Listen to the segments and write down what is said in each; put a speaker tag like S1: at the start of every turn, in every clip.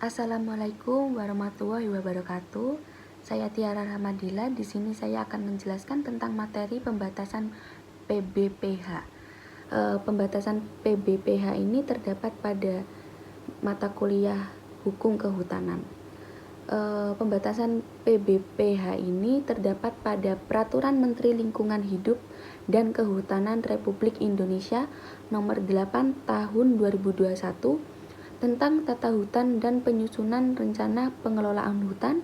S1: Assalamualaikum warahmatullahi wabarakatuh. Saya Tiara Rahmadila. Di sini saya akan menjelaskan tentang materi pembatasan PBPH. Pembatasan PBPH ini terdapat pada mata kuliah Hukum Kehutanan. Pembatasan PBPH ini terdapat pada Peraturan Menteri Lingkungan Hidup dan Kehutanan Republik Indonesia Nomor 8 Tahun 2021 tentang tata hutan dan penyusunan rencana pengelolaan hutan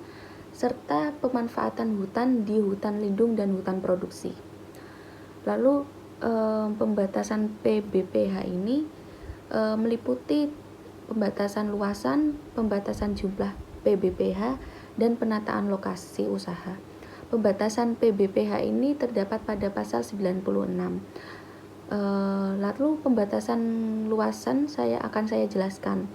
S1: serta pemanfaatan hutan di hutan lindung dan hutan produksi. Lalu pembatasan PBPH ini meliputi pembatasan luasan, pembatasan jumlah PBPH, dan penataan lokasi usaha. Pembatasan PBPH ini terdapat pada pasal 96. Lalu pembatasan luasan akan saya jelaskan.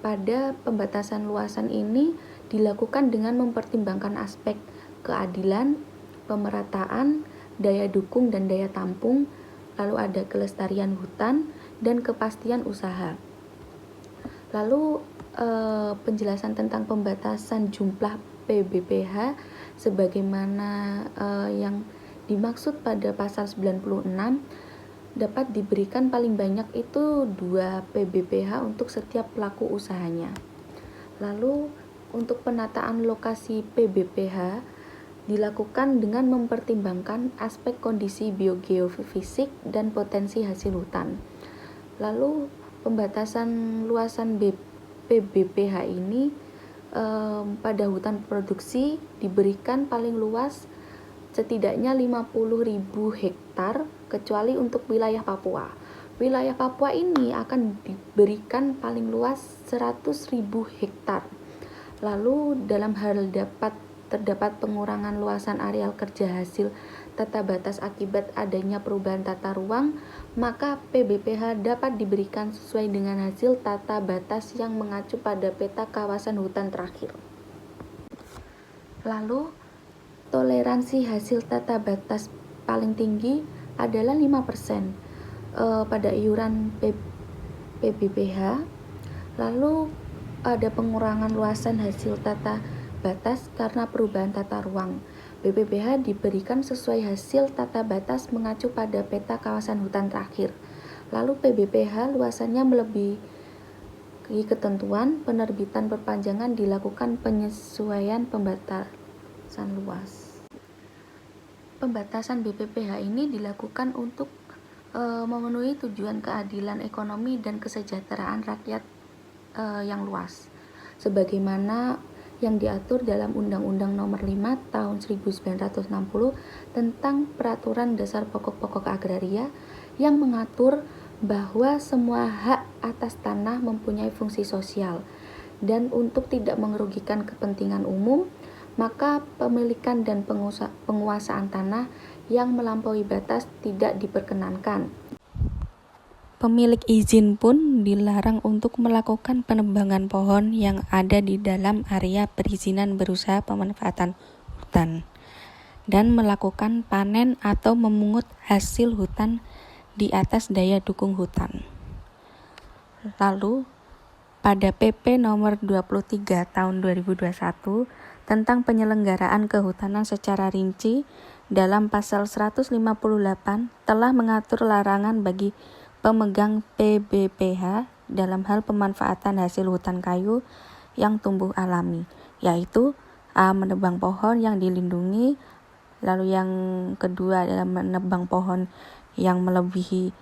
S1: Pada pembatasan luasan ini dilakukan dengan mempertimbangkan aspek keadilan, pemerataan, daya dukung dan daya tampung, lalu ada kelestarian hutan dan kepastian usaha. Lalu penjelasan tentang pembatasan jumlah PBPH sebagaimana yang dimaksud pada pasal 96 dapat diberikan paling banyak itu 2 PBPH untuk setiap pelaku usahanya. Lalu untuk penataan lokasi PBPH dilakukan dengan mempertimbangkan aspek kondisi biogeofisik dan potensi hasil hutan. Lalu pembatasan luasan PBPH ini pada hutan produksi diberikan paling luas setidaknya 50.000 hektar kecuali untuk wilayah Papua. Wilayah Papua ini akan diberikan paling luas 100.000 hektar. Lalu dalam hal terdapat pengurangan luasan areal kerja hasil tata batas akibat adanya perubahan tata ruang, maka PBPH dapat diberikan sesuai dengan hasil tata batas yang mengacu pada peta kawasan hutan terakhir. Lalu toleransi hasil tata batas paling tinggi adalah 5% pada iuran PBPH. Lalu ada pengurangan luasan hasil tata batas karena perubahan tata ruang. PBPH diberikan sesuai hasil tata batas mengacu pada peta kawasan hutan terakhir. Lalu PBPH luasannya melebihi ketentuan, penerbitan perpanjangan dilakukan penyesuaian pembatasan luas. Pembatasan BPPH ini dilakukan untuk memenuhi tujuan keadilan ekonomi dan kesejahteraan rakyat yang luas, sebagaimana yang diatur dalam Undang-Undang Nomor 5 Tahun 1960 tentang Peraturan Dasar Pokok-Pokok Agraria yang mengatur bahwa semua hak atas tanah mempunyai fungsi sosial dan untuk tidak merugikan kepentingan umum, maka pemilikan dan penguasaan tanah yang melampaui batas tidak diperkenankan. Pemilik izin pun dilarang untuk melakukan penebangan pohon yang ada di dalam area perizinan berusaha pemanfaatan hutan dan melakukan panen atau memungut hasil hutan di atas daya dukung hutan. Lalu pada PP nomor 23 tahun 2021 tentang penyelenggaraan kehutanan secara rinci dalam pasal 158 telah mengatur larangan bagi pemegang PBPH dalam hal pemanfaatan hasil hutan kayu yang tumbuh alami, yaitu A. menebang pohon yang dilindungi, lalu yang kedua adalah menebang pohon yang melebihi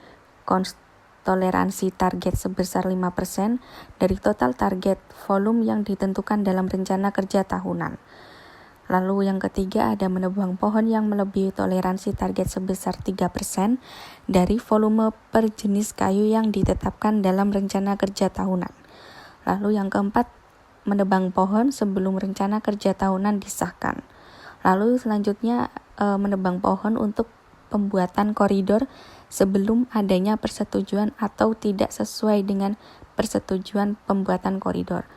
S1: toleransi target sebesar 5% dari total target volume yang ditentukan dalam rencana kerja tahunan. Lalu yang ketiga ada menebang pohon yang melebihi toleransi target sebesar 3% dari volume per jenis kayu yang ditetapkan dalam rencana kerja tahunan. Lalu yang keempat, menebang pohon sebelum rencana kerja tahunan disahkan. Lalu selanjutnya menebang pohon untuk pembuatan koridor sebelum adanya persetujuan atau tidak sesuai dengan persetujuan pembuatan koridor.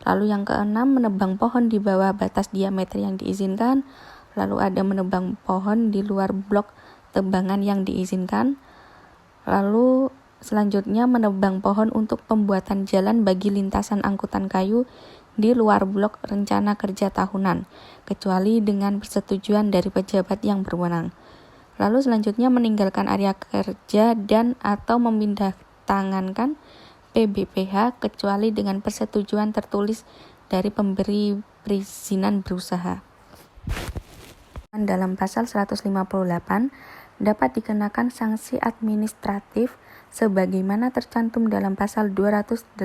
S1: Lalu yang keenam, menebang pohon di bawah batas diameter yang diizinkan. Lalu ada menebang pohon di luar blok tebangan yang diizinkan. Lalu selanjutnya menebang pohon untuk pembuatan jalan bagi lintasan angkutan kayu di luar blok rencana kerja tahunan, kecuali dengan persetujuan dari pejabat yang berwenang. Lalu selanjutnya meninggalkan area kerja dan atau memindah tangankan PBPH kecuali dengan persetujuan tertulis dari pemberi perizinan berusaha. Dalam pasal 158 dapat dikenakan sanksi administratif sebagaimana tercantum dalam pasal 282.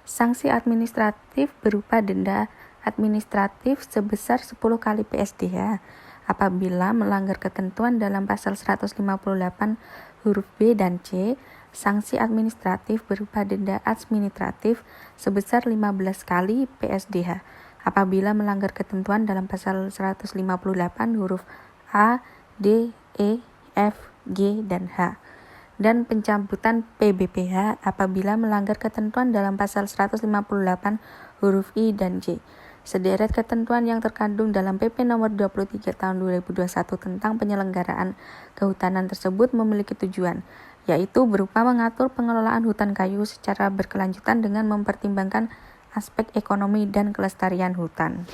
S1: Sanksi administratif berupa denda administratif sebesar 10 kali PSDH apabila melanggar ketentuan dalam pasal 158 huruf B dan C. Sanksi administratif berupa denda administratif sebesar 15 kali PSDH apabila melanggar ketentuan dalam pasal 158 huruf A, D, E, F, G, dan H, dan pencabutan PBPH apabila melanggar ketentuan dalam pasal 158 huruf I dan J. Sederet ketentuan yang terkandung dalam PP nomor 23 tahun 2021 tentang penyelenggaraan kehutanan tersebut memiliki tujuan, yaitu berupa mengatur pengelolaan hutan kayu secara berkelanjutan dengan mempertimbangkan aspek ekonomi dan kelestarian hutan.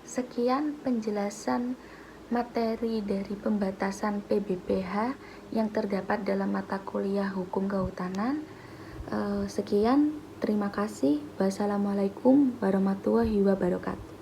S1: Sekian penjelasan materi dari pembatasan PBPH yang terdapat dalam mata kuliah Hukum Kehutanan. Sekian, terima kasih. Wassalamualaikum warahmatullahi wabarakatuh.